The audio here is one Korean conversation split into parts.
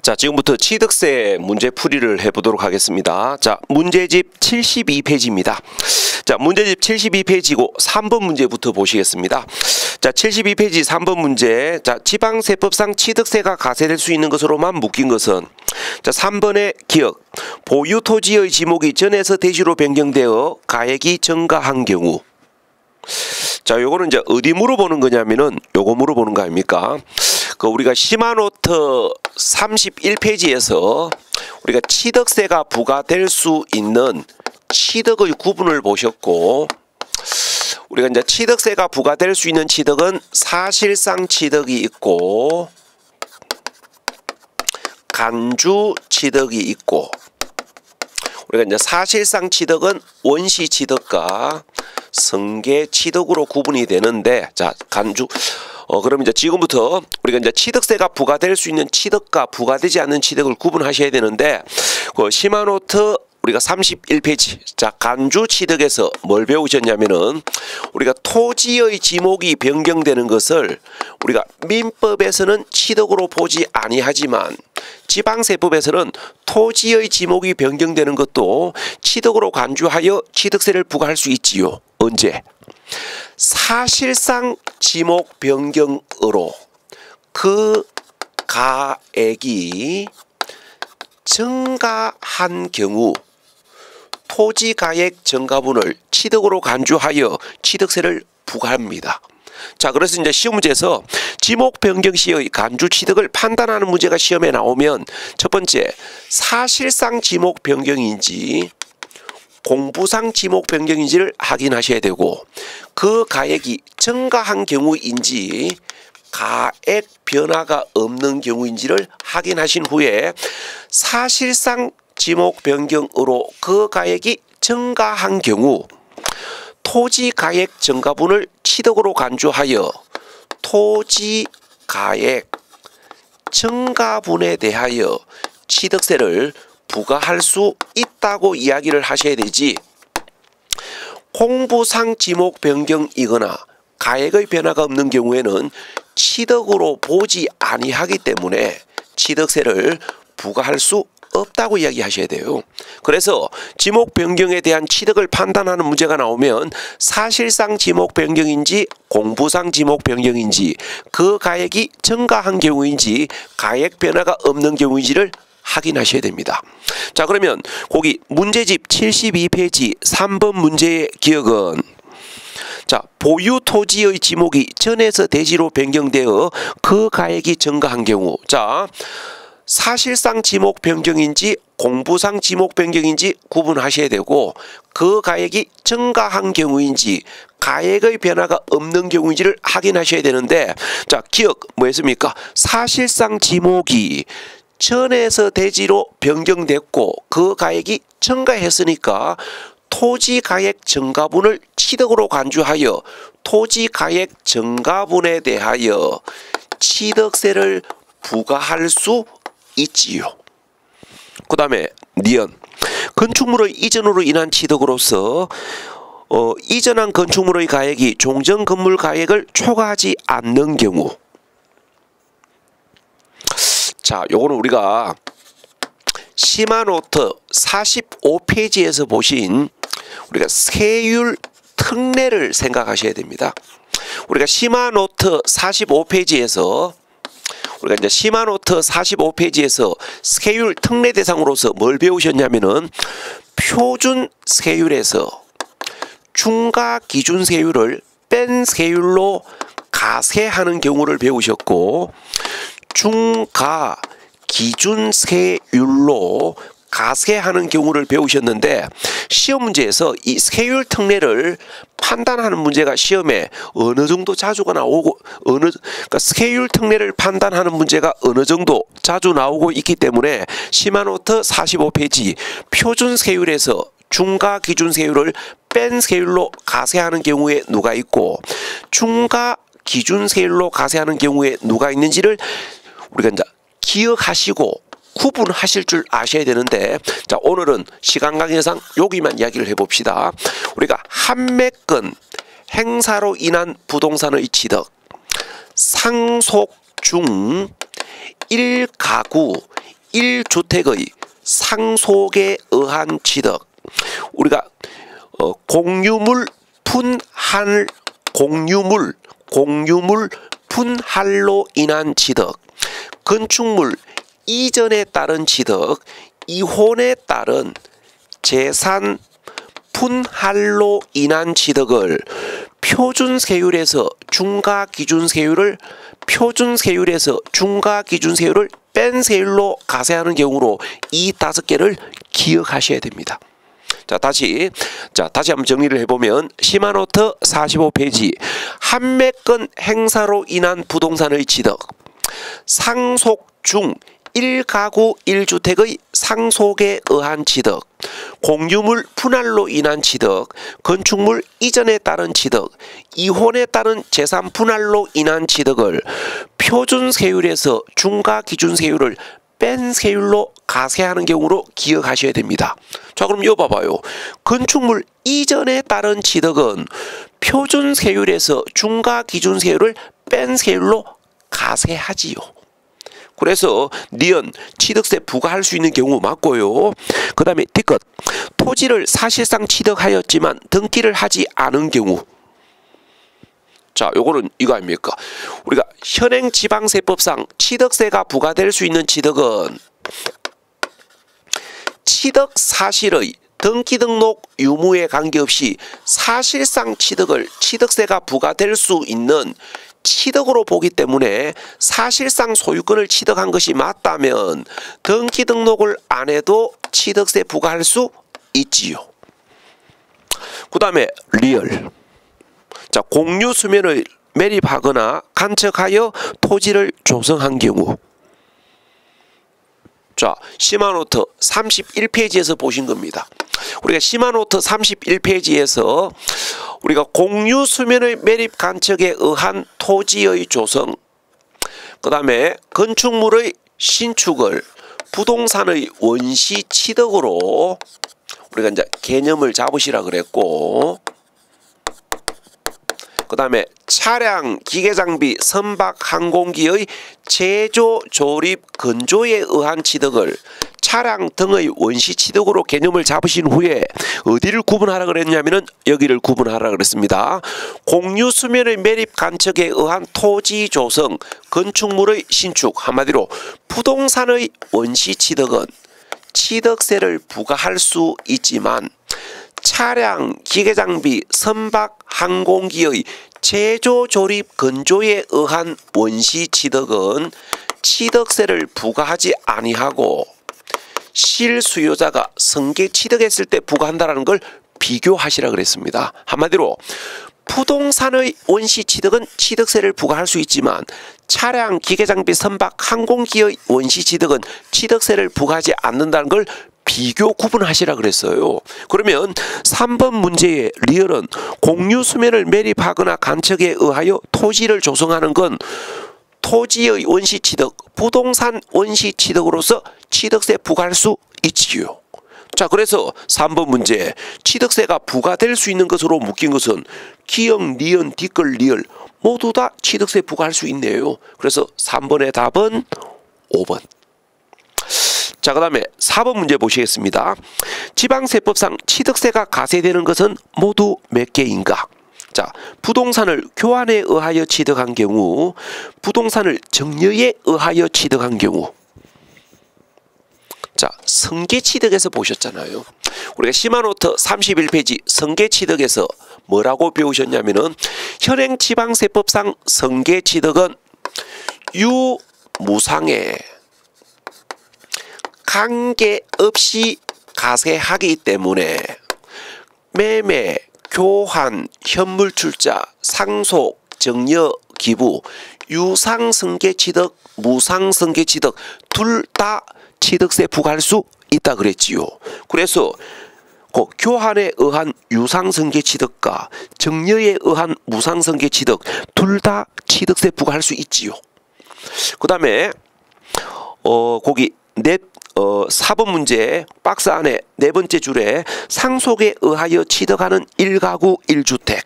자, 지금부터 취득세 문제 풀이를 해보도록 하겠습니다. 자, 문제집 72페이지입니다. 자, 문제집 72페이지고 3번 문제부터 보시겠습니다. 자, 72페이지 3번 문제. 자, 지방세법상 취득세가 가세될 수 있는 것으로만 묶인 것은, 자, 3번의 기억. 보유 토지의 지목이 전에서 대시로 변경되어 가액이 증가한 경우. 자, 요거는 이제 어디 물어보는 거냐면은 요거 물어보는 거 아닙니까? 그 우리가 시마노트 31페이지에서 우리가 취득세가 부과될 수 있는 취득의 구분을 보셨고, 우리가 이제 취득세가 부과될 수 있는 취득은 사실상 취득이 있고 간주 취득이 있고, 우리가 이제 사실상 취득은 원시 취득과 승계 취득으로 구분이 되는데, 자, 간주 그럼 이제 지금부터 우리가 이제 취득세가 부과될 수 있는 취득과 부과되지 않는 취득을 구분하셔야 되는데, 그 시마노트 우리가 31페이지, 자, 간주 취득에서 뭘 배우셨냐면은 우리가 토지의 지목이 변경되는 것을 우리가 민법에서는 취득으로 보지 아니하지만 지방세법에서는 토지의 지목이 변경되는 것도 취득으로 간주하여 취득세를 부과할 수 있지요. 언제? 사실상 지목 변경으로 그 가액이 증가한 경우 토지 가액 증가분을 취득으로 간주하여 취득세를 부과합니다. 자, 그래서 이제 시험 문제에서 지목 변경 시의 간주 취득을 판단하는 문제가 시험에 나오면, 첫 번째, 사실상 지목 변경인지 공부상 지목 변경인지를 확인하셔야 되고, 그 가액이 증가한 경우인지 가액 변화가 없는 경우인지를 확인하신 후에 사실상 지목 변경으로 그 가액이 증가한 경우 토지 가액 증가분을 취득으로 간주하여 토지 가액 증가분에 대하여 취득세를 부과할 수 있다고 이야기를 하셔야 되지, 공부상 지목 변경이거나 가액의 변화가 없는 경우에는 취득으로 보지 아니하기 때문에 취득세를 부과할 수 없다고 이야기하셔야 돼요. 그래서 지목 변경에 대한 취득을 판단하는 문제가 나오면 사실상 지목 변경인지 공부상 지목 변경인지 그 가액이 증가한 경우인지 가액 변화가 없는 경우인지를 확인하셔야 됩니다. 자, 그러면 거기 문제집 72페이지 3번 문제의 기억은, 자, 보유 토지의 지목이 전에서 대지로 변경되어 그 가액이 증가한 경우. 자, 사실상 지목 변경인지 공부상 지목 변경인지 구분하셔야 되고, 그 가액이 증가한 경우인지 가액의 변화가 없는 경우인지를 확인하셔야 되는데, 자, 기억 뭐였습니까? 사실상 지목이 전에서 대지로 변경됐고 그 가액이 증가했으니까 토지 가액 증가분을 취득으로 간주하여 토지 가액 증가분에 대하여 취득세를 부과할 수 있지요. 그 다음에 니은, 건축물의 이전으로 인한 취득으로서 이전한 건축물의 가액이 종전 건물 가액을 초과하지 않는 경우. 자, 요거는 우리가 시마노트 45페이지에서 보신 우리가 세율 특례를 생각하셔야 됩니다. 우리가 시마노트 45페이지에서 우리가 이제 시마노트 45페이지에서 세율 특례 대상으로서 뭘 배우셨냐면은 표준 세율에서 중과 기준 세율을 뺀 세율로 가세하는 경우를 배우셨고, 중가 기준 세율로 가세하는 경우를 배우셨는데, 시험 문제에서 이 세율 특례를 판단하는 문제가 시험에 어느 정도 자주가 나오고 그러니까 세율 특례를 판단하는 문제가 어느 정도 자주 나오고 있기 때문에 시마노트 45페이지 표준 세율에서 중가 기준 세율을 뺀 세율로 가세하는 경우에 누가 있고 중가 기준 세율로 가세하는 경우에 누가 있는지를 우리가 이제 기억하시고 구분하실 줄 아셔야 되는데, 자, 오늘은 시간 관계상 여기만 이야기를 해봅시다. 우리가 한매건 행사로 인한 부동산의 취득, 상속 중 1가구 1주택의 상속에 의한 취득, 우리가 공유물 분할로 인한 취득, 건축물 이전에 따른 취득, 이혼에 따른 재산 분할로 인한 취득을 표준세율에서 중과기준세율을 뺀 세율로 가세하는 경우로 이 5개를 기억하셔야 됩니다. 자, 다시 한번 정리를 해보면 시마노트 45페이지 한매권 행사로 인한 부동산의 취득, 상속 중 1가구 1주택의 상속에 의한 취득, 공유물 분할로 인한 취득, 건축물 이전에 따른 취득, 이혼에 따른 재산 분할로 인한 취득을 표준세율에서 중과기준세율을 뺀 세율로 가세하는 경우로 기억하셔야 됩니다. 자, 그럼 이거 봐봐요. 건축물 이전에 따른 취득은 표준세율에서 중과기준세율을 뺀 세율로 가세하지요. 그래서 니은 취득세 부과할 수 있는 경우 맞고요. 그 다음에 D컷 토지를 사실상 취득하였지만 등기를 하지 않은 경우. 자, 요거는 이거 아닙니까? 우리가 현행 지방세법상 취득세가 부과될 수 있는 취득은 취득 사실의 등기 등록 유무에 관계없이 사실상 취득세가 부과될 수 있는 취득으로 보기 때문에 사실상 소유권을 취득한 것이 맞다면 등기 등록을 안 해도 취득세 부과할 수 있지요. 그 다음에 리얼. 자, 공유 수면을 매립하거나 간척하여 토지를 조성한 경우. 자, 시마노트 31페이지에서 보신 겁니다. 우리가 시마노트 31페이지에서 우리가 공유 수면의 매립 간척에 의한 토지의 조성, 그 다음에 건축물의 신축을 부동산의 원시 취득으로 우리가 이제 개념을 잡으시라 그랬고, 그 다음에 차량, 기계장비, 선박, 항공기의 제조, 조립, 건조에 의한 취득을 차량 등의 원시 취득으로 개념을 잡으신 후에 어디를 구분하라 그랬냐면은 여기를 구분하라 그랬습니다. 공유 수면의 매립 간척에 의한 토지 조성, 건축물의 신축, 한마디로 부동산의 원시 취득은 취득세를 부과할 수 있지만 차량, 기계장비, 선박, 항공기의 제조, 조립, 건조에 의한 원시 취득은 취득세를 부과하지 아니하고 실수요자가 승계 취득했을 때 부과한다는 걸 비교하시라 그랬습니다. 한마디로 부동산의 원시 취득은 취득세를 부과할 수 있지만 차량, 기계장비, 선박, 항공기의 원시 취득은 취득세를 부과하지 않는다는 걸 비교 구분하시라 그랬어요. 그러면 3번 문제의 리얼은 공유 수면을 매립하거나 간척에 의하여 토지를 조성하는 건 토지의 원시 취득, 부동산 원시 취득으로서 취득세 부과할 수 있지요. 자, 그래서 3번 문제 취득세가 부과될 수 있는 것으로 묶인 것은 기역, 니은, 뒷글, 리얼 모두 다 취득세 부과할 수 있네요. 그래서 3번의 답은 5번. 자, 그 다음에 4번 문제 보시겠습니다. 지방세법상 취득세가 가세되는 것은 모두 몇 개인가? 자, 부동산을 교환에 의하여 취득한 경우, 부동산을 정려에 의하여 취득한 경우. 자, 승계취득에서 보셨잖아요. 우리가 시마노트 31페이지 승계취득에서 뭐라고 배우셨냐면은 현행 지방세법상 승계취득은 유무상에 관계없이 가세하기 때문에 매매, 교환, 현물출자, 상속, 정려, 기부, 유상승계취득, 무상승계취득 둘 다 취득세 부과할 수 있다 그랬지요. 그래서 그 교환에 의한 유상승계취득과 정려에 의한 무상승계취득 둘 다 취득세 부과할 수 있지요. 그 다음에 거기 4번 문제 박스 안에 네 번째 줄에 상속에 의하여 취득하는 1가구 1주택.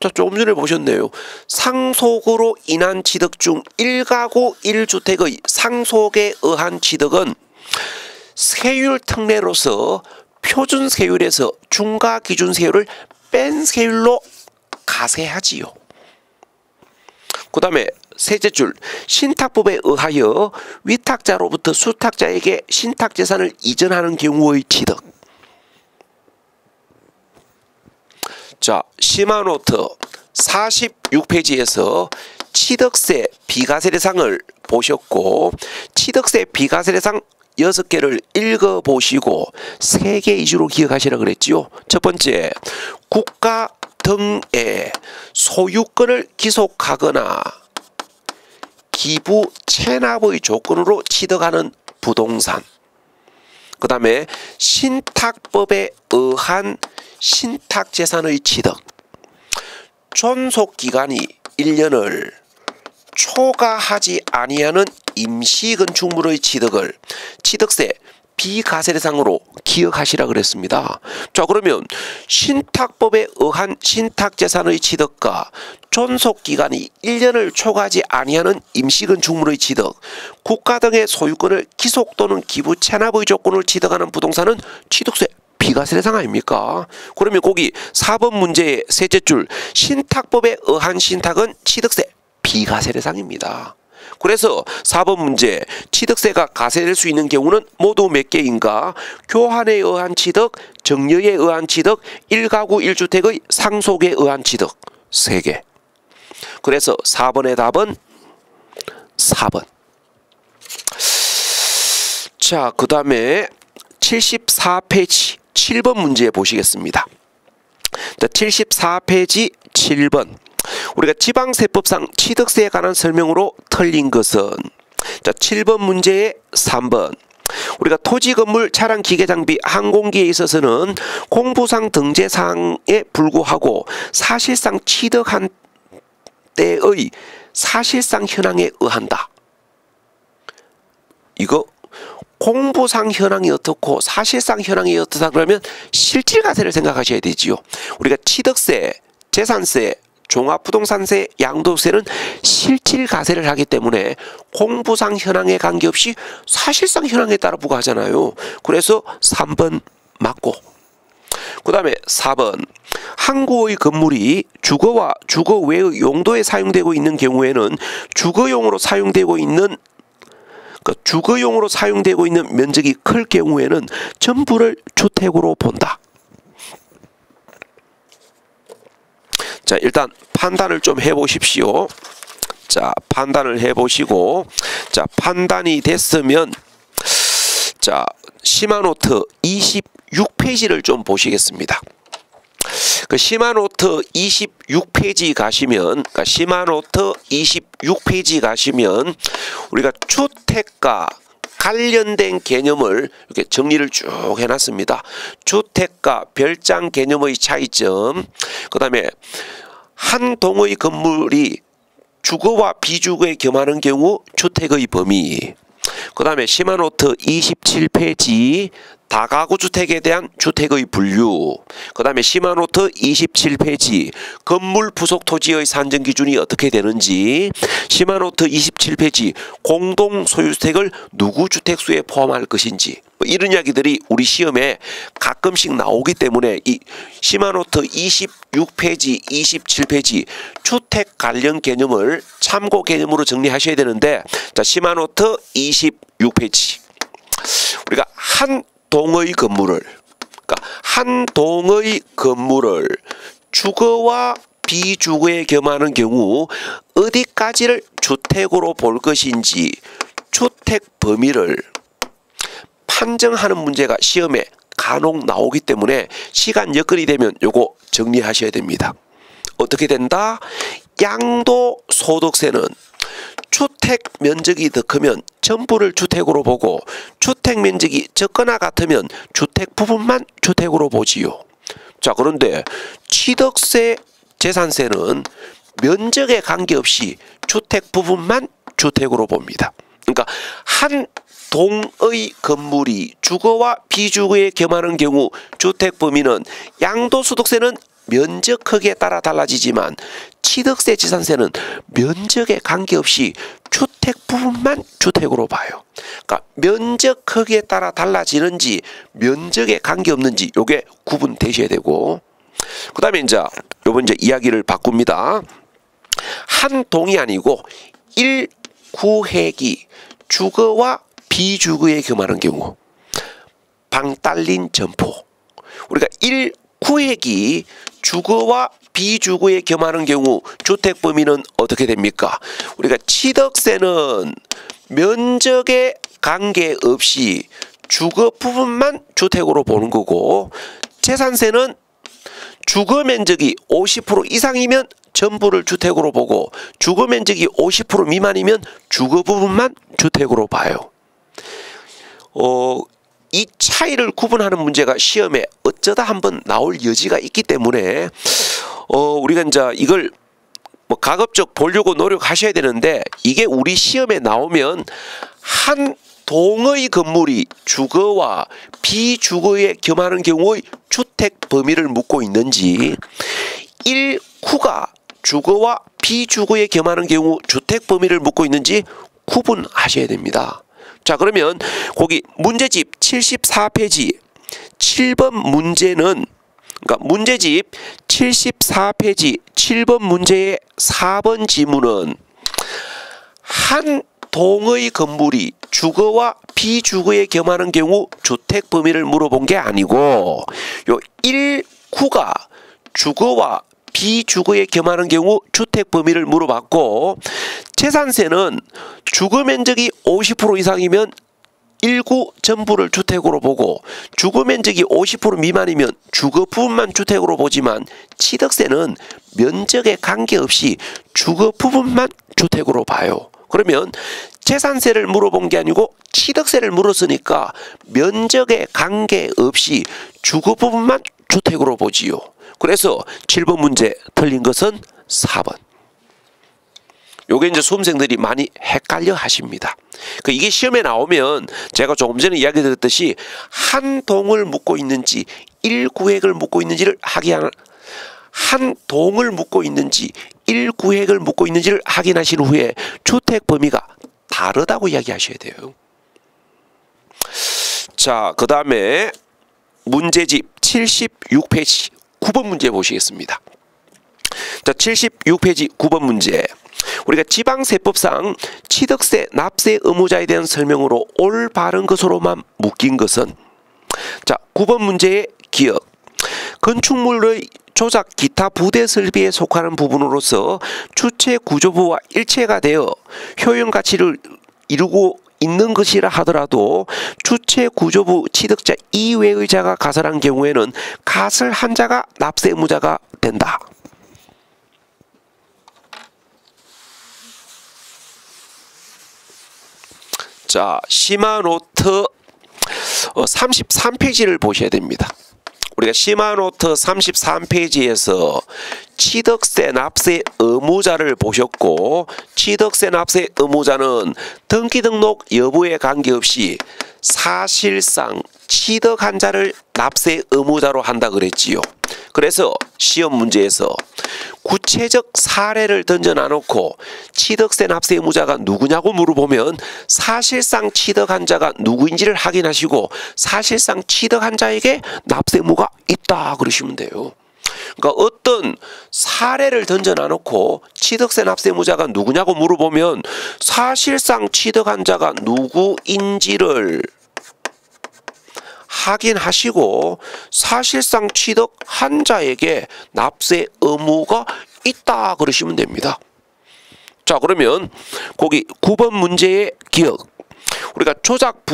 자, 조금 전에 보셨네요. 상속으로 인한 취득 중 1가구 1주택의 상속에 의한 취득은 세율 특례로서 표준 세율에서 중과 기준 세율을 뺀 세율로 가세하지요. 그 다음에 셋째 줄, 신탁법에 의하여 위탁자로부터 수탁자에게 신탁재산을 이전하는 경우의 취득. 자, 시마노트 46페이지에서 취득세 비과세 대상을 보셨고, 취득세 비과세 대상 6개를 읽어보시고 3개 위주로 기억하시라 그랬지요. 첫 번째, 국가 등의 소유권을 기속하거나 기부 체납의 조건으로 취득하는 부동산. 그 다음에 신탁법에 의한 신탁재산의 취득. 존속기간이 1년을 초과하지 아니하는 임시건축물의 취득을 취득세 비과세 대상으로 기억하시라 그랬습니다. 자, 그러면 신탁법에 의한 신탁재산의 취득과 존속기간이 1년을 초과하지 아니하는 임시건축물의 취득, 국가 등의 소유권을 기속 또는 기부 체납의 조건을 취득하는 부동산은 취득세 비과세 대상 아닙니까? 그러면 거기 4번 문제의 셋째 줄, 신탁법에 의한 신탁은 취득세 비과세 대상입니다. 그래서 4번 문제, 취득세가 가세될 수 있는 경우는 모두 몇 개인가? 교환에 의한 취득, 정려에 의한 취득, 1가구 1주택의 상속에 의한 취득 3개. 그래서 4번의 답은 4번. 자, 그 다음에 74페이지 7번 문제 보시겠습니다. 자, 74페이지 7번. 우리가 지방세법상 취득세에 관한 설명으로 틀린 것은, 자, 7번 문제의 3번. 우리가 토지, 건물, 차량, 기계, 장비, 항공기에 있어서는 공부상 등재사항에 불구하고 사실상 취득한 때의 사실상 현황에 의한다. 이거 공부상 현황이 어떻고 사실상 현황이 어떻다 그러면 실질과세를 생각하셔야 되지요. 우리가 취득세, 재산세, 종합부동산세, 양도세는 실질과세를 하기 때문에 공부상 현황에 관계없이 사실상 현황에 따라 부과하잖아요. 그래서 3번 맞고, 그 다음에 4번. 항구의 건물이 주거와 주거 외의 용도에 사용되고 있는 경우에는 주거용으로 사용되고 있는 면적이 클 경우에는 전부를 주택으로 본다. 자, 일단 판단을 좀 해보십시오. 자, 판단을 해보시고, 자, 판단이 됐으면, 자, 시마노트 26페이지를 좀 보시겠습니다. 그 시마노트 26페이지 가시면, 그러니까 시마노트 26페이지 가시면 우리가 주택과 관련된 개념을 이렇게 정리를 쭉 해놨습니다. 주택과 별장 개념의 차이점, 그 다음에 한 동의 건물이 주거와 비주거에 겸하는 경우 주택의 범위, 그 다음에 시마노트 27페이지 다가구 주택에 대한 주택의 분류, 그 다음에 시마노트 27페이지 건물 부속 토지의 산정 기준이 어떻게 되는지, 시마노트 27페이지 공동 소유주택을 누구 주택수에 포함할 것인지, 이런 이야기들이 우리 시험에 가끔씩 나오기 때문에 이 시마노트 26페이지, 27페이지 주택 관련 개념을 참고 개념으로 정리하셔야 되는데, 자, 시마노트 26페이지 우리가 한 동의 건물을, 그러니까 한 동의 건물을 주거와 비주거에 겸하는 경우 어디까지를 주택으로 볼 것인지 주택 범위를 판정하는 문제가 시험에 간혹 나오기 때문에 시간 여건이 되면 요거 정리하셔야 됩니다. 어떻게 된다? 양도소득세는 주택 면적이 더 크면 전부를 주택으로 보고 주택 면적이 적거나 같으면 주택 부분만 주택으로 보지요. 자, 그런데 취득세, 재산세는 면적에 관계없이 주택 부분만 주택으로 봅니다. 그러니까 한 동의 건물이 주거와 비주거에 겸하는 경우 주택 범위는 양도소득세는 면적 크기에 따라 달라지지만 취득세, 재산세는 면적에 관계없이 주택 부분만 주택으로 봐요. 그러니까 면적 크기에 따라 달라지는지 면적에 관계없는지 요게 구분되셔야 되고, 그 다음에 이제 요번 이제 이야기를 바꿉니다. 한 동이 아니고 1구획이 주거와 비주거에 겸하는 경우, 방 딸린 점포. 우리가 1구획이 주거와 비주거에 겸하는 경우 주택 범위는 어떻게 됩니까? 우리가 취득세는 면적에 관계없이 주거 부분만 주택으로 보는 거고, 재산세는 주거 면적이 50% 이상이면 전부를 주택으로 보고 주거 면적이 50% 미만이면 주거 부분만 주택으로 봐요. 이 차이를 구분하는 문제가 시험에 어쩌다 한번 나올 여지가 있기 때문에 우리가 이제 이걸 뭐 가급적 보려고 노력하셔야 되는데, 이게 우리 시험에 나오면 한 동의 건물이 주거와 비주거에 겸하는 경우의 주택 범위를 묻고 있는지, 1구가 주거와 비주거에 겸하는 경우 주택 범위를 묻고 있는지 구분하셔야 됩니다. 자, 그러면 거기 문제집 74페이지 7번 문제는, 그러니까 문제집 74페이지 7번 문제의 4번 지문은 한 동의 건물이 주거와 비주거에 겸하는 경우 주택 범위를 물어본 게 아니고, 요 1구가 주거와 비주거에 겸하는 경우 주택 범위를 물어봤고, 재산세는 주거 면적이 50% 이상이면 1구 전부를 주택으로 보고 주거 면적이 50% 미만이면 주거 부분만 주택으로 보지만, 취득세는 면적에 관계없이 주거 부분만 주택으로 봐요. 그러면 재산세를 물어본 게 아니고 취득세를 물었으니까 면적에 관계없이 주거 부분만 주택으로 보지요. 그래서 7번 문제 틀린 것은 4번. 요게 이제 수험생들이 많이 헷갈려 하십니다. 이게 시험에 나오면 제가 조금 전에 이야기 드렸듯이 한 동을 묻고 있는지 1구획을 묻고 있는지를 한 동을 묻고 있는지 1구획을 묻고 있는지를 확인하신 후에 주택 범위가 다르다고 이야기하셔야 돼요. 자, 그 다음에 문제집 76페이지 9번 문제 보시겠습니다. 자, 76페이지 9번 문제. 우리가 지방세법상 취득세, 납세 의무자에 대한 설명으로 올바른 것으로만 묶인 것은, 자, 9번 문제의 기억. 건축물의 조작 기타 부대 설비에 속하는 부분으로서 주체 구조부와 일체가 되어 효용 가치를 이루고 있는 것이라 하더라도 주체 구조부 취득자 이외의 자가 가설한 경우에는 가설한 자가 납세 의무자가 된다. 자, 시마노트 33페이지를 보셔야 됩니다. 우리가 시마노트 33페이지에서 취득세 납세 의무자를 보셨고, 취득세 납세 의무자는 등기 등록 여부에 관계없이 사실상 취득한 자를 납세 의무자로 한다 그랬지요. 그래서 시험 문제에서 구체적 사례를 던져 놔놓고 취득세 납세 의무자가 누구냐고 물어보면 사실상 취득한 자가 누구인지를 확인하시고 사실상 취득한 자에게 납세 의무가 있다 그러시면 돼요. 그러니까 어떤 사례를 던져 놔놓고 취득세 납세 의무자가 누구냐고 물어보면 사실상 취득한 자가 누구인지를 확인하시고 사실상 취득한 자에게 납세 의무가 있다 그러시면 됩니다. 자, 그러면 거기 9번 문제의 기억. 우리가 조작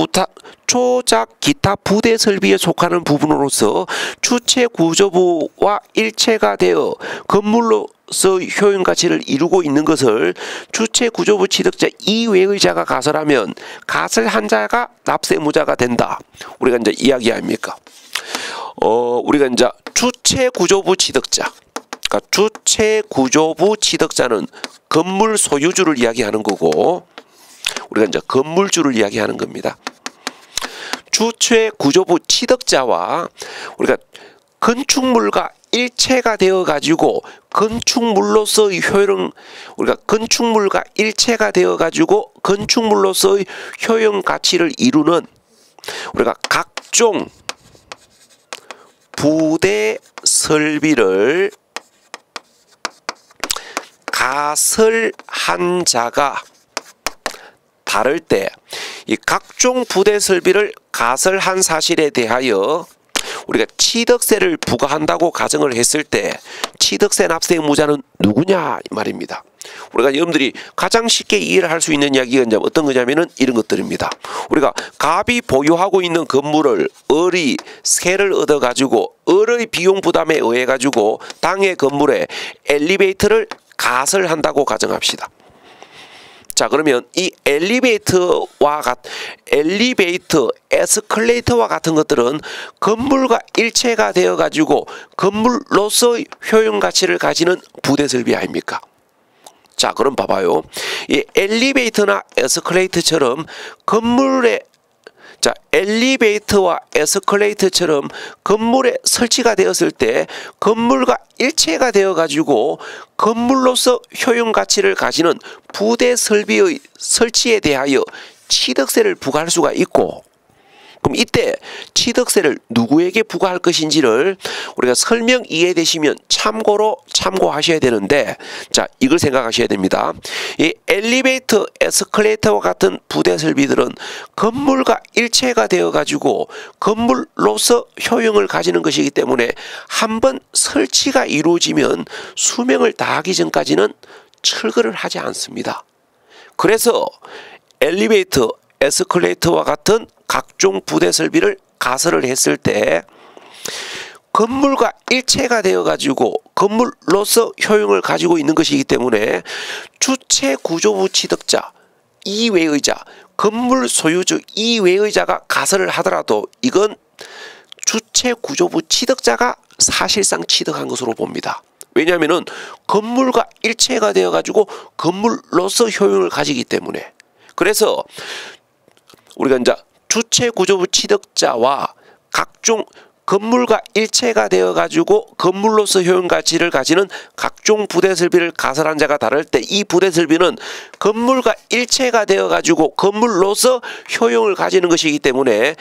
기타 부대 설비에 속하는 부분으로서 주체 구조부와 일체가 되어 건물로서 효용 가치를 이루고 있는 것을 주체 구조부 취득자 이외의 자가 가설하면 가설한 자가 납세 의무자가 된다. 우리가 이제 이야기 아닙니까? 우리가 이제 주체 구조부 취득자, 그러니까 주체 구조부 취득자는 건물 소유주를 이야기하는 거고, 우리가 이제 건물주를 이야기하는 겁니다. 주체 구조부 취득자와 우리가 건축물과 일체가 되어 가지고 건축물로서의 효용, 우리가 건축물과 일체가 되어 가지고 건축물로서의 효용 가치를 이루는 우리가 각종 부대 설비를 가설한 자가 다를 때 이 각종 부대 설비를 가설한 사실에 대하여 우리가 취득세를 부과한다고 가정을 했을 때 취득세 납세 의무자는 누구냐 이 말입니다. 우리가 여러분들이 가장 쉽게 이해를 할 수 있는 이야기가 어떤 거냐면은 이런 것들입니다. 우리가 갑이 보유하고 있는 건물을 을이 세를 얻어 가지고 을의 비용 부담에 의해 가지고 당의 건물에 엘리베이터를 가설한다고 가정합시다. 자, 그러면 이 엘리베이터, 에스컬레이터와 같은 것들은 건물과 일체가 되어 가지고 건물로서의 효용 가치를 가지는 부대 설비 아닙니까? 자, 그럼 봐봐요. 이 엘리베이터나 에스컬레이터처럼 엘리베이터와 에스컬레이터처럼 건물에 설치가 되었을 때 건물과 일체가 되어 가지고 건물로서 효용 가치를 가지는 부대 설비의 설치에 대하여 취득세를 부과할 수가 있고, 그럼 이때 취득세를 누구에게 부과할 것인지를 우리가 설명 이해되시면 참고하셔야 되는데, 자, 이걸 생각하셔야 됩니다. 이 엘리베이터, 에스컬레이터와 같은 부대 설비들은 건물과 일체가 되어 가지고 건물로서 효용을 가지는 것이기 때문에 한번 설치가 이루어지면 수명을 다하기 전까지는 철거를 하지 않습니다. 그래서 엘리베이터, 에스컬레이터와 같은 각종 부대 설비를 가설을 했을 때 건물과 일체가 되어 가지고 건물로서 효용을 가지고 있는 것이기 때문에 주체 구조부 취득자 이외의 자, 건물 소유주 이외의 자가 가설을 하더라도 이건 주체 구조부 취득자가 사실상 취득한 것으로 봅니다. 왜냐하면은 건물과 일체가 되어 가지고 건물로서 효용을 가지기 때문에. 그래서 우리가 이제 주체 구조부 취득자와 각종 건물과 일체가 되어 가지고 건물로서 효용 가치를 가지는 각종 부대 설비를 가설한 자가 다를 때 이 부대 설비는 건물과 일체가 되어 가지고 건물로서 효용을 가지는 것이기 때문에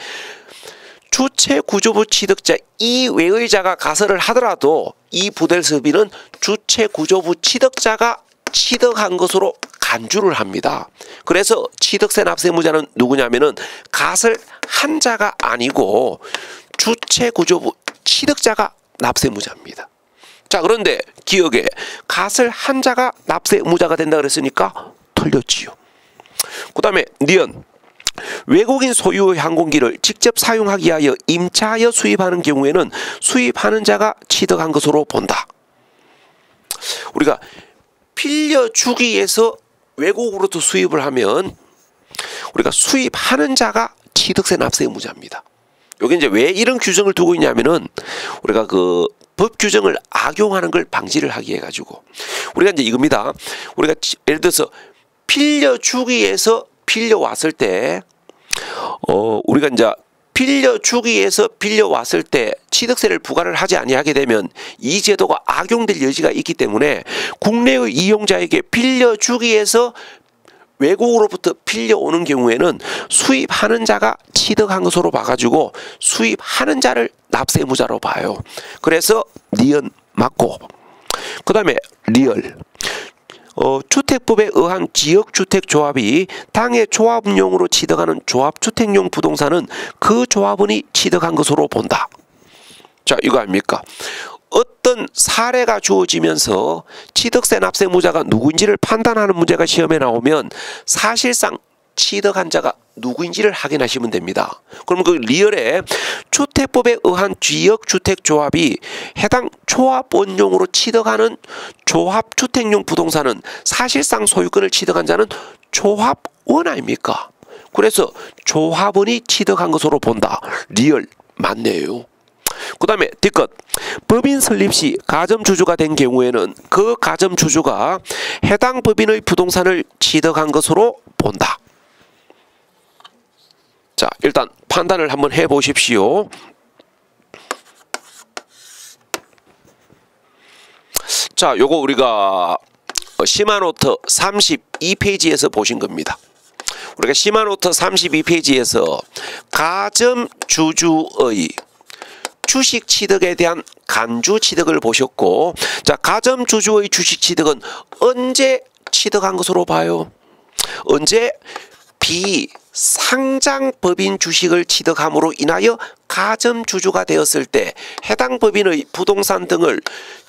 주체 구조부 취득자 이외의 자가 가설을 하더라도 이 부대 설비는 주체 구조부 취득자가 취득한 것으로 간주를 합니다. 그래서 취득세 납세 의무자는 누구냐면은 가설한 자가 아니고 주체 구조부 취득자가 납세 의무자입니다. 자, 그런데 기억에 가설한 자가 납세 의무자가 된다 그랬으니까 틀렸지요. 그 다음에 니은 외국인 소유의 항공기를 직접 사용하기 위하여 임차하여 수입하는 경우에는 수입하는 자가 취득한 것으로 본다. 우리가 빌려주기 위해서 외국으로부터 수입을 하면 우리가 수입하는 자가 취득세 납세 의무자입니다. 여기 이제 왜 이런 규정을 두고 있냐면은 우리가 그 법 규정을 악용하는 걸 방지를 하기 위해 가지고 우리가 이제 이겁니다. 우리가 예를 들어서 빌려주기 위해서 빌려왔을 때 우리가 이제 빌려주기 위해서 빌려왔을 때 취득세를 부과를 하지 아니하게 되면 이 제도가 악용될 여지가 있기 때문에 국내의 이용자에게 빌려주기 위해서 외국으로부터 빌려오는 경우에는 수입하는 자가 취득한 것으로 봐가지고 수입하는 자를 납세 의무자로 봐요. 그래서 니은 맞고, 그 다음에 리얼 주택법에 의한 지역주택조합이 당의 조합용으로 취득하는 조합주택용 부동산은 그 조합원이 취득한 것으로 본다. 자, 이거 아닙니까? 어떤 사례가 주어지면서 취득세 납세 의무자가 누구인지를 판단하는 문제가 시험에 나오면 사실상 취득한 자가 누구인지를 확인하시면 됩니다. 그러면 그 리얼에 주택법에 의한 지역주택조합이 해당 조합원용으로 취득하는 조합주택용 부동산은 사실상 소유권을 취득한 자는 조합원 아닙니까? 그래서 조합원이 취득한 것으로 본다. 리얼 맞네요. 그 다음에 D컷 법인 설립 시 가점주주가 된 경우에는 그 가점주주가 해당 법인의 부동산을 취득한 것으로 본다. 자, 일단 판단을 한번 해보십시오. 자, 요거 우리가 시마노트 32페이지에서 보신 겁니다. 우리가 시마노트 32페이지에서 가점주주의 주식 취득에 대한 간주 취득을 보셨고, 자, 가점주주의 주식 취득은 언제 취득한 것으로 봐요? 언제? 비상장 법인 주식을 취득함으로 인하여 가점주주가 되었을 때 해당 법인의 부동산 등을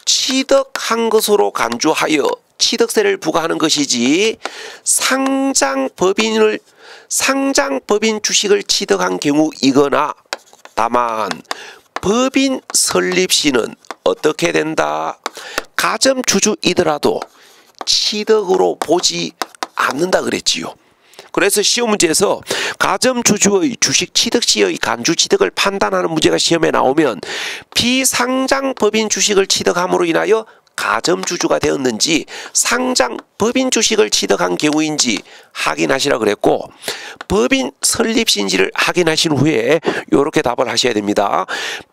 취득한 것으로 간주하여 취득세를 부과하는 것이지, 상장 법인 주식을 취득한 경우이거나, 다만 법인 설립 시는 어떻게 된다? 가점주주이더라도 취득으로 보지 않는다 그랬지요. 그래서 시험 문제에서 가점주주의 주식 취득 시의 간주 취득을 판단하는 문제가 시험에 나오면 비상장 법인 주식을 취득함으로 인하여 가점주주가 되었는지 상장 법인 주식을 취득한 경우인지 확인하시라 그랬고, 법인 설립시인지를 확인하신 후에 이렇게 답을 하셔야 됩니다.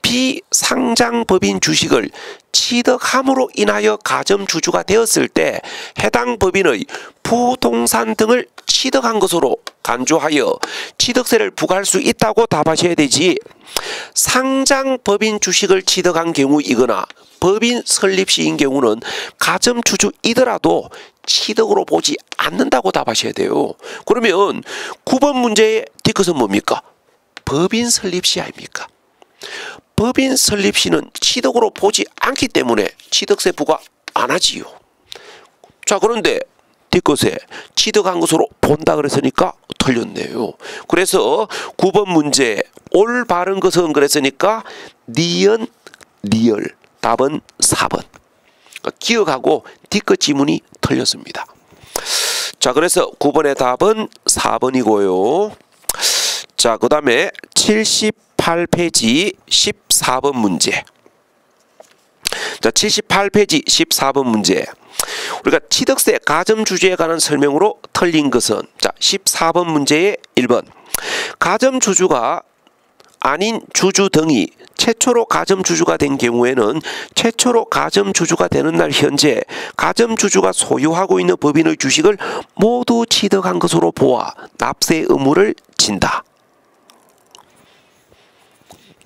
비상장 법인 주식을 취득함으로 인하여 가점주주가 되었을 때 해당 법인의 부동산 등을 취득한 것으로 간주하여 취득세를 부과할 수 있다고 답하셔야 되지, 상장 법인 주식을 취득한 경우이거나 법인 설립 시인 경우는 가점주주이더라도 취득으로 보지 않는다고 답하셔야 돼요. 그러면 9번 문제의 D컷은 뭡니까? 법인 설립 시 아닙니까? 법인 설립 시는 취득으로 보지 않기 때문에 취득세 부과 안 하지요. 자, 그런데 D컷에 취득한 것으로 본다 그랬으니까 틀렸네요. 그래서 9번 문제 올바른 것은 그랬으니까 니은 리얼 답은 4번. 기억하고 D컷 지문이 틀렸습니다. 자, 그래서 9번의 답은 4번이고요. 자, 그 다음에 78페이지 14번 문제. 자, 78페이지 14번 문제. 우리가 취득세 가점주주에 관한 설명으로 틀린 것은, 자, 14번 문제의 1번. 가점주주가 아닌 주주 등이 최초로 가점주주가 된 경우에는 최초로 가점주주가 되는 날 현재 가점주주가 소유하고 있는 법인의 주식을 모두 취득한 것으로 보아 납세 의무를 진다.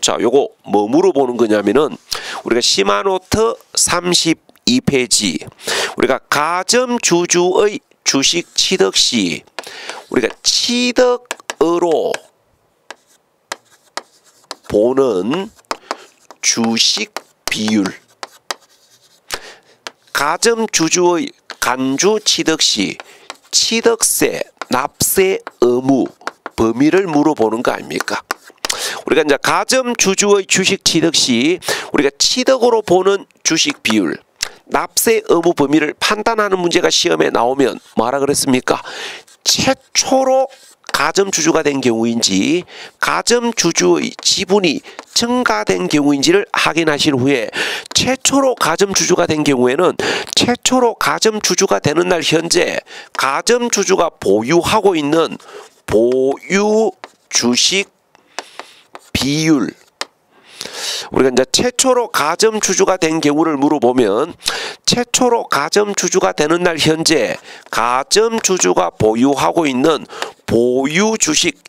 자, 요거 뭐 물어보는 거냐면은 우리가 시마노트 32페이지 우리가 가점주주의 주식 취득 시 우리가 취득으로 보는 주식 비율, 가점주주의 간주 취득 시 취득세, 납세 의무 범위를 물어보는 거 아닙니까? 우리가 이제 가점주주의 주식 취득 시 우리가 취득으로 보는 주식 비율, 납세 의무 범위를 판단하는 문제가 시험에 나오면 뭐라 그랬습니까? 최초로 가점주주가 된 경우인지 가점주주의 지분이 증가된 경우인지를 확인하신 후에 최초로 가점주주가 된 경우에는 최초로 가점주주가 되는 날 현재 가점주주가 보유하고 있는 보유 주식 비율, 우리가 이제 최초로 가점주주가 된 경우를 물어보면 최초로 가점주주가 되는 날 현재 가점주주가 보유하고 있는 보유 주식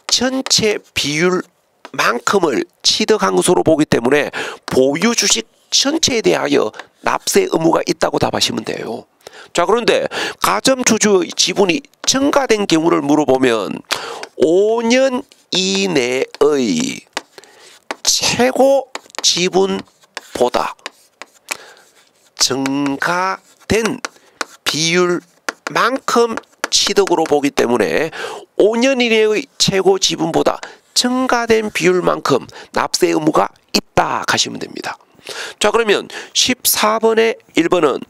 전체 비율만큼을 취득한 것으로 보기 때문에 보유 주식 전체에 대하여 납세 의무가 있다고 답하시면 돼요. 자, 그런데 가점주주의 지분이 증가된 경우를 물어보면 5년 이내의 최고 지분보다 증가된 비율만큼 취득으로 보기 때문에 5년 이내의 최고 지분보다 증가된 비율만큼 납세 의무가 있다 하시면 됩니다. 자, 그러면 14번의 1번은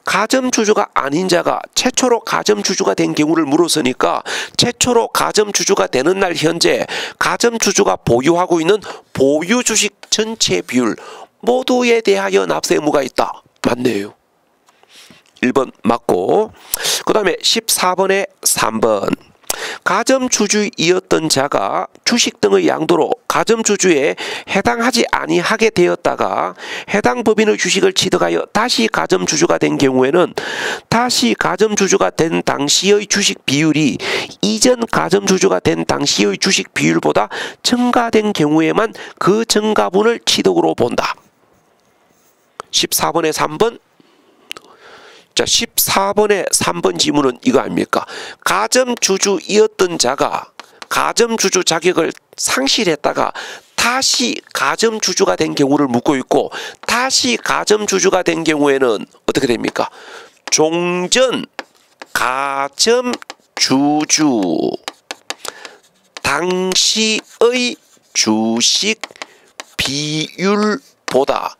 가점주주가 아닌 자가 최초로 가점주주가 된 경우를 물었으니까 최초로 가점주주가 되는 날 현재 가점주주가 보유하고 있는 보유주식 전체 비율 모두에 대하여 납세 의무가 있다. 맞네요. 1번 맞고, 그 다음에 14번의 3번 가점주주이었던 자가 주식 등의 양도로 가점주주에 해당하지 아니하게 되었다가 해당 법인의 주식을 취득하여 다시 가점주주가 된 경우에는 다시 가점주주가 된 당시의 주식 비율이 이전 가점주주가 된 당시의 주식 비율보다 증가된 경우에만 그 증가분을 취득으로 본다. 14번의 3번. 자, 14번의 3번 지문은 이거 아닙니까? 가점주주이었던 자가 가점주주 자격을 상실했다가 다시 가점주주가 된 경우를 묻고 있고, 다시 가점주주가 된 경우에는 어떻게 됩니까? 종전 가점주주 당시의 주식 비율보다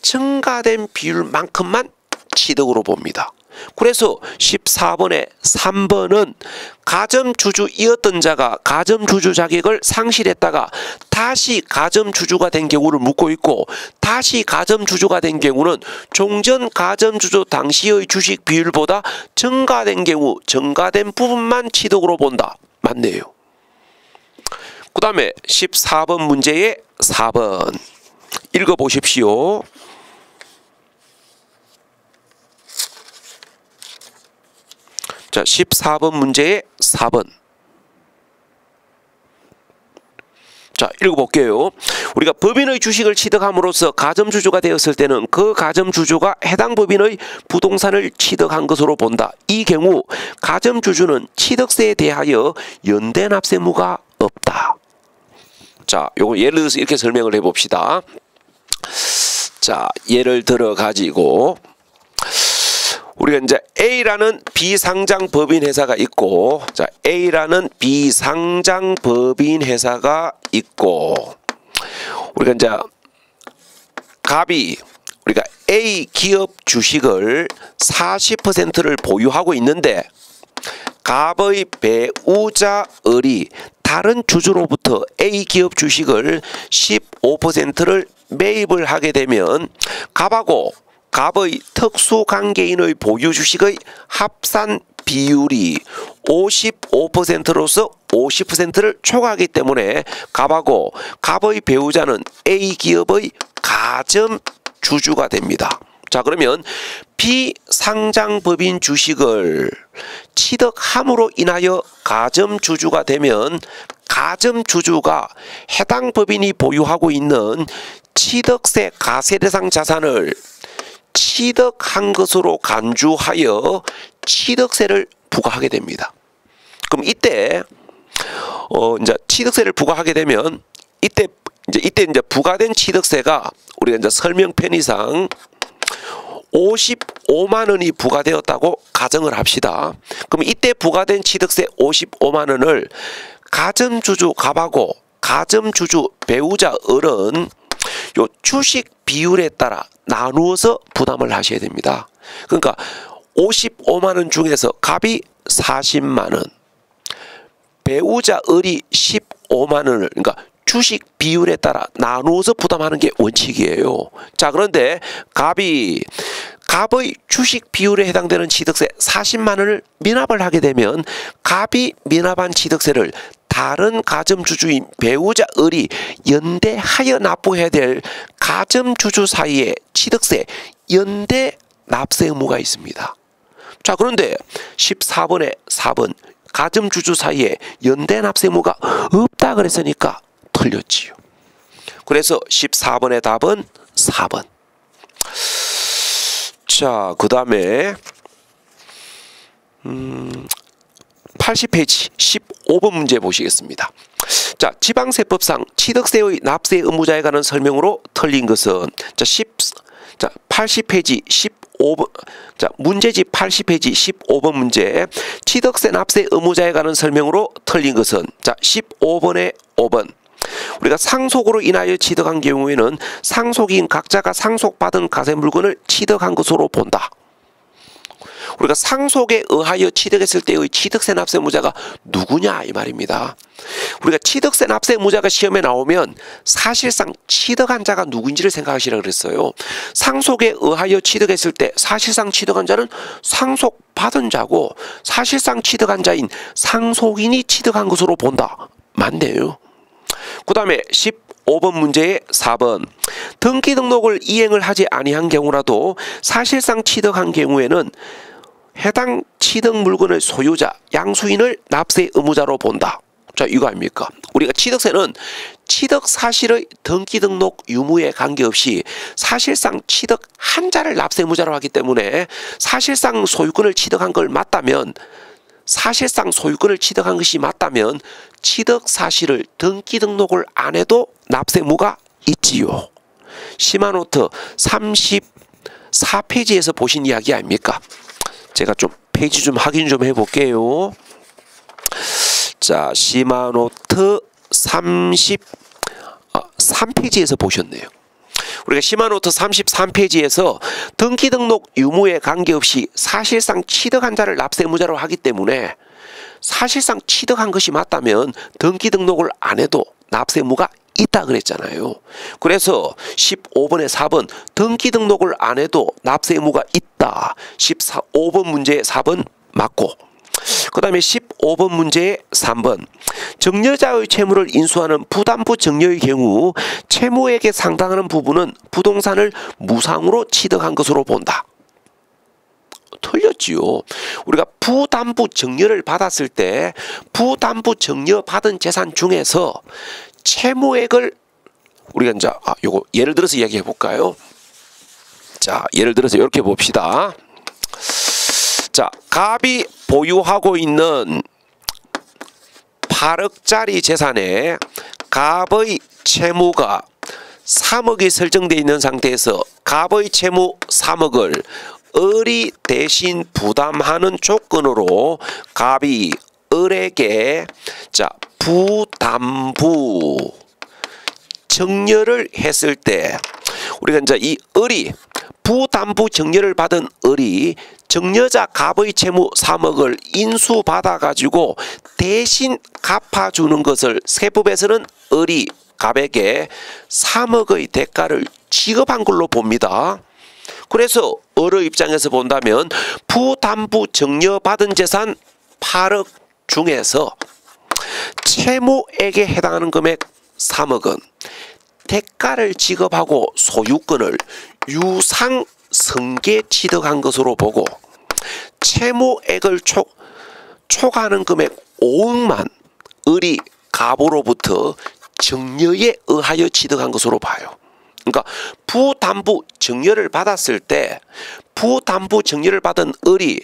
증가된 비율만큼만 취득으로 봅니다. 그래서 14번의 3번은 가점주주이었던 자가 가점주주 자격을 상실했다가 다시 가점주주가 된 경우를 묻고 있고, 다시 가점주주가 된 경우는 종전 가점주주 당시의 주식 비율보다 증가된 경우 증가된 부분만 취득으로 본다. 맞네요. 그 다음에 14번 문제의 4번 읽어보십시오. 자, 14번 문제의 4번. 자, 읽어볼게요. 우리가 법인의 주식을 취득함으로써 가점주주가 되었을 때는 그 가점주주가 해당 법인의 부동산을 취득한 것으로 본다. 이 경우 가점주주는 취득세에 대하여 연대납세무가 없다. 자, 요거 예를 들어서 이렇게 설명을 해봅시다. 자, 예를 들어 가지고 우리가 이제 A라는 비상장 법인 회사가 있고, 자, A라는 비상장 법인 회사가 있고, 우리가 이제 갑이 우리가 A 기업 주식을 40%를 보유하고 있는데, 갑의 배우자을이 다른 주주로부터 A 기업 주식을 15%를 매입을 하게 되면 갑하고 갑의 특수관계인의 보유 주식의 합산 비율이 55%로서 50%를 초과하기 때문에 갑하고 갑의 배우자는 A 기업의 가점주주가 됩니다. 자, 그러면 비상장법인 주식을 취득함으로 인하여 가점주주가 되면 가점주주가 해당 법인이 보유하고 있는 취득세 가세대상 자산을 취득한 것으로 간주하여 취득세를 부과하게 됩니다. 그럼 이때 이제 취득세를 부과하게 되면 이때 이제 부과된 취득세가 우리가 이제 설명 편의상 55만 원이 부과되었다고 가정을 합시다. 그럼 이때 부과된 취득세 55만 원을 가점주주 갑하고 가점주주 배우자 을은 요 주식 비율에 따라 나누어서 부담을 하셔야 됩니다. 그러니까 55만 원 중에서 갑이 40만 원, 배우자 을이 15만 원을, 그러니까 주식 비율에 따라 나누어서 부담하는 게 원칙이에요. 자, 그런데 갑의 주식 비율에 해당되는 취득세 40만 원을 미납을 하게 되면 갑이 미납한 취득세를 다른 가점주주인 배우자 을이 연대하여 납부해야 될 가점주주 사이에 취득세 연대 납세 의무가 있습니다. 자, 그런데 14번에 4번 가점주주 사이에 연대 납세 의무가 없다 그랬으니까 틀렸지요. 그래서 14번의 답은 4번. 자, 그 다음에 80페이지 15번 문제 보시겠습니다. 자, 지방세법상 취득세의 납세 의무자에 관한 설명으로 틀린 것은 자, 80페이지 15번, 자, 문제집 80페이지 15번 문제, 취득세 납세 의무자에 관한 설명으로 틀린 것은, 자, 15번에 5번. 우리가 상속으로 인하여 취득한 경우에는 상속인 각자가 상속받은 가세 물건을 취득한 것으로 본다. 우리가 상속에 의하여 취득했을 때의 취득세 납세 의무자가 누구냐 이 말입니다. 우리가 취득세 납세 의무자가 시험에 나오면 사실상 취득한 자가 누구인지를 생각하시라 그랬어요. 상속에 의하여 취득했을 때 사실상 취득한 자는 상속받은 자고 사실상 취득한 자인 상속인이 취득한 것으로 본다. 맞네요. 그 다음에 15번 문제의 4번. 등기 등록을 이행을 하지 아니한 경우라도 사실상 취득한 경우에는 해당 취득 물건의 소유자, 양수인을 납세 의무자로 본다. 자, 이거 아닙니까? 우리가 취득세는 취득 사실의 등기 등록 유무에 관계없이 사실상 취득한 자를 납세 의무자로 하기 때문에 사실상 소유권을 취득한 걸 맞다면 사실상 소유권을 취득한 것이 맞다면 취득 사실을 등기 등록을 안 해도 납세 의무가 있지요. 시마노트 34페이지에서 보신 이야기 아닙니까? 제가 좀 페이지 좀 확인 좀 해볼게요. 자, 시마노트 33페이지에서 보셨네요. 우리가 시마노트 33페이지에서 등기 등록 유무에 관계없이 사실상 취득한 자를 납세 의무자로 하기 때문에 사실상 취득한 것이 맞다면 등기 등록을 안 해도 납세 의무가 있다 그랬잖아요. 그래서 15번에 4번 등기 등록을 안 해도 납세 의무가 있다. 5번 문제의 4번 맞고, 그 다음에 15번 문제의 3번. 정여자의 채무를 인수하는 부담부 정여의 경우 채무액에 상당하는 부분은 부동산을 무상으로 취득한 것으로 본다. 틀렸지요. 우리가 부담부 정여를 받았을 때 부담부 정여 받은 재산 중에서 채무액을 우리가 이제 요거 예를 들어서 이야기해 볼까요? 자, 예를 들어서 이렇게 봅시다. 자, 갑이 보유하고 있는 8억짜리 재산에 갑의 채무가 3억이 설정되어 있는 상태에서 갑의 채무 3억을 을이 대신 부담하는 조건으로 갑이 을에게 자, 부담부 정여를 했을 때 우리가 이제 이 을이 부담부 정여를 받은 을이 정여자 갑의 채무 3억을 인수받아 가지고 대신 갚아주는 것을 세법에서는 을이 갑에게 3억의 대가를 지급한 걸로 봅니다. 그래서 을의 입장에서 본다면 부담부 정여받은 재산 8억 중에서 채무액에 해당하는 금액 3억은 대가를 지급하고 소유권을 유상 승계 취득한 것으로 보고 채무액을 초과하는 금액 5억만 을이 갑으로부터 정여에 의하여 취득한 것으로 봐요. 그러니까 부담부 정여를 받았을 때 부담부 정여를 받은 을이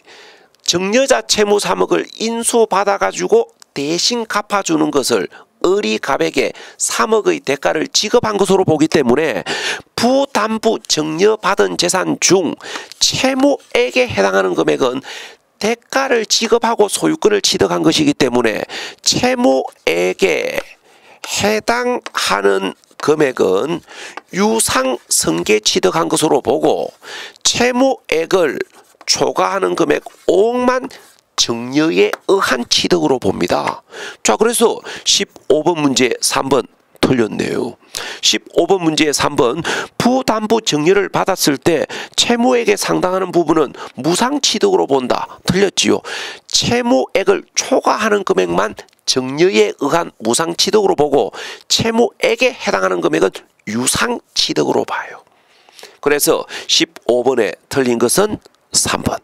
정여자 채무 3억을 인수받아 가지고 대신 갚아주는 것을 을이 갑에게 3억의 대가를 지급한 것으로 보기 때문에 부담부 정여받은 재산 중 채무액에 해당하는 금액은 대가를 지급하고 소유권을 취득한 것이기 때문에 채무액에 해당하는 금액은 유상 승계 취득한 것으로 보고 채무액을 초과하는 금액 5억만 정여에 의한 취득으로 봅니다. 자, 그래서 15번 문제 3번 틀렸네요. 15번 문제의 3번 부담부 정여를 받았을 때 채무액에 상당하는 부분은 무상 취득으로 본다. 틀렸지요. 채무액을 초과하는 금액만 정여에 의한 무상 취득으로 보고 채무액에 해당하는 금액은 유상 취득으로 봐요. 그래서 15번에 틀린 것은 3번.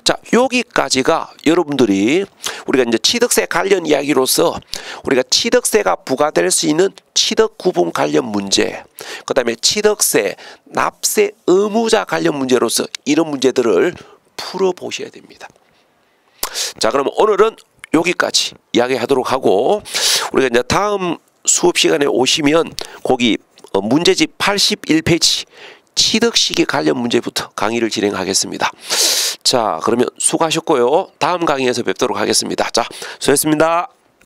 자, 여기까지가 여러분들이 우리가 이제 취득세 관련 이야기로서 우리가 취득세가 부과될 수 있는 취득 구분 관련 문제, 그 다음에 취득세 납세 의무자 관련 문제로서 이런 문제들을 풀어보셔야 됩니다. 자, 그럼 오늘은 여기까지 이야기하도록 하고 우리가 이제 다음 수업 시간에 오시면 거기 문제집 81페이지 취득시기 관련 문제부터 강의를 진행하겠습니다. 자, 그러면 수고하셨고요. 다음 강의에서 뵙도록 하겠습니다. 자, 수고했습니다.